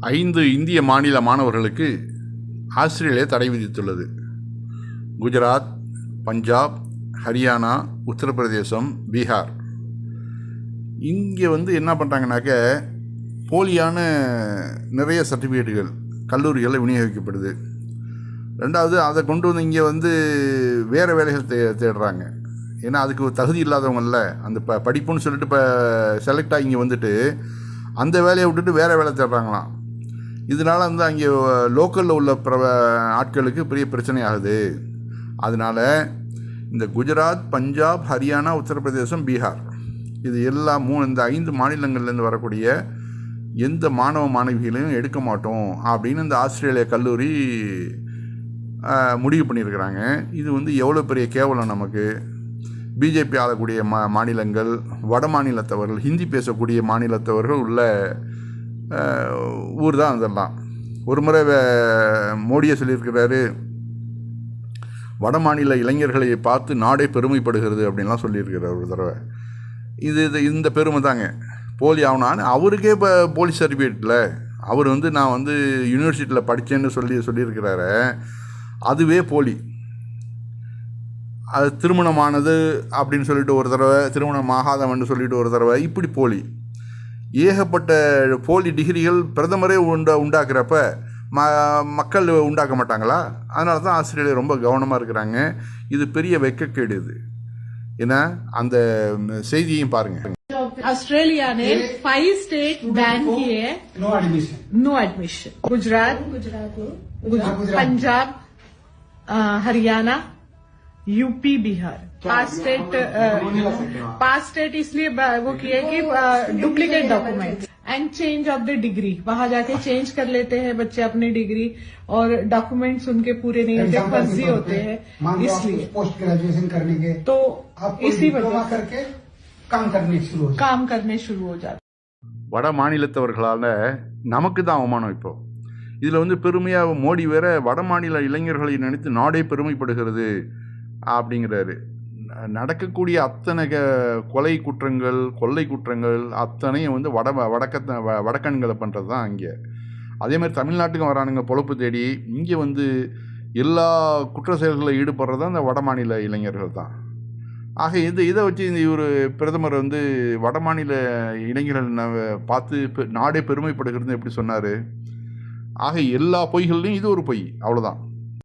5 இந்திய மாநில மாணவர்களுக்கு ஆஸ்திரேலியா தடை விதித்துள்ளது. குஜராத், பஞ்சாப், ஹரியானா, உத்தரப்பிரதேசம், பீகார். இங்கே என்ன பண்ணுறாங்கனாக்க, போலியான நிறைய சர்டிஃபிகேட்டுகள் கல்லூரிகளில் விநியோகிக்கப்படுது. ரெண்டாவது, அதை கொண்டு இங்கே வேறு வேலைகள் தேடுறாங்க. ஏன்னா அதுக்கு தகுதி இல்லாதவங்கள்ல அந்த படிப்புன்னு சொல்லிட்டு இப்போ செலக்ட் ஆகி இங்கே அந்த வேலையை விட்டுட்டு வேறு வேலை தேடுறாங்களாம். இதனால் அங்கே லோக்கலில் உள்ள ஆட்களுக்கு பெரிய பிரச்சனை ஆகுது. அதனால் இந்த குஜராத், பஞ்சாப், ஹரியானா, உத்தரப்பிரதேசம், பீகார் இது எல்லாம் இந்த 5 மாநிலங்கள்லேருந்து வரக்கூடிய எந்த மாணவ மாணவிகளையும் எடுக்க மாட்டோம் அப்படின்னு இந்த ஆஸ்திரேலியா கல்லூரி முடிவு பண்ணியிருக்கிறாங்க. இது எவ்வளோ பெரிய கேவலம் நமக்கு. பிஜேபி ஆளக்கூடிய மாநிலங்கள், வட மாநிலத்தவர்கள், ஹிந்தி பேசக்கூடிய மாநிலத்தவர்கள் உள்ள ஊர் தான் அதெல்லாம். ஒரு முறை மோடியை சொல்லியிருக்கிறாரு, வட மாநில இளைஞர்களை பார்த்து நாடே பெருமைப்படுகிறது அப்படின்லாம் சொல்லியிருக்கிறார் ஒரு தடவை. இந்த பெருமை தாங்க போலி ஆகணான்னு அவருக்கே இப்போ போலீஸ் சர்டிஃபிகேட்டில் அவர் நான் யூனிவர்சிட்டியில் படித்தேன்னு சொல்லியிருக்கிறாரு. அதுவே போலி. அது திருமணமானது அப்படின்னு சொல்லிட்டு ஒரு தடவை, திருமணம் ஆகாதவன்னு சொல்லிட்டு ஒரு தடவை, இப்படி போலி. ஏகப்பட்ட போலி டிகிரிகள் பிரதமரே உண்டாக்குறப்ப மக்கள் உண்டாக்க மாட்டாங்களா? அதனால தான் ஆஸ்திரேலியா ரொம்ப கவனமாக இருக்கிறாங்க. இது பெரிய வெட்கக்கேடு. இது ஏன்னா அந்த செய்தியையும் பாருங்கள். ऑस्ट्रेलिया ने 5 स्टेट बैन किए हैं. No admission. Gujarat, Punjab, Haryana, UP, Bihar. 5 state इसलिए वो किए कि duplicate document and change of the degree. वहां जाके चेंज कर लेते हैं बच्चे अपनी डिग्री और डॉक्यूमेंट्स उनके पूरे नहीं होते, फर्जी होते हैं. इसलिए पोस्ट ग्रेजुएशन करने के तो इसी वजह करके काम करने शुरू हो जाते. வட மாநிலத்தவர்களால் நமக்கு தான் அவமானம். இப்போ இதில் பெருமையாக மோடி வேற வட மாநில இளைஞர்களை நினைத்து நாடே பெருமைப்படுகிறது அப்படிங்கிறாரு. நடக்கக்கூடிய அத்தனை கொலை குற்றங்கள், கொள்ளை குற்றங்கள் அத்தனையும் வடக்கன்களை பண்ணுறது தான் இங்கே. அதே மாதிரி தமிழ்நாட்டுக்கும் வரானுங்க பொழப்பு தேடி. இங்கே எல்லா குற்ற செயல்களில் ஈடுபடுறது தான் இந்த வட மாநில இளைஞர்கள் தான். ஆக இதை வச்சு இவர் பிரதமர் வட மாநில இளைஞர்கள் பார்த்து நாடே பெருமைப்படுகிறது எப்படி சொன்னார்? ஆக எல்லா பொய்கள்லையும் இது ஒரு பொய், அவ்வளோதான்.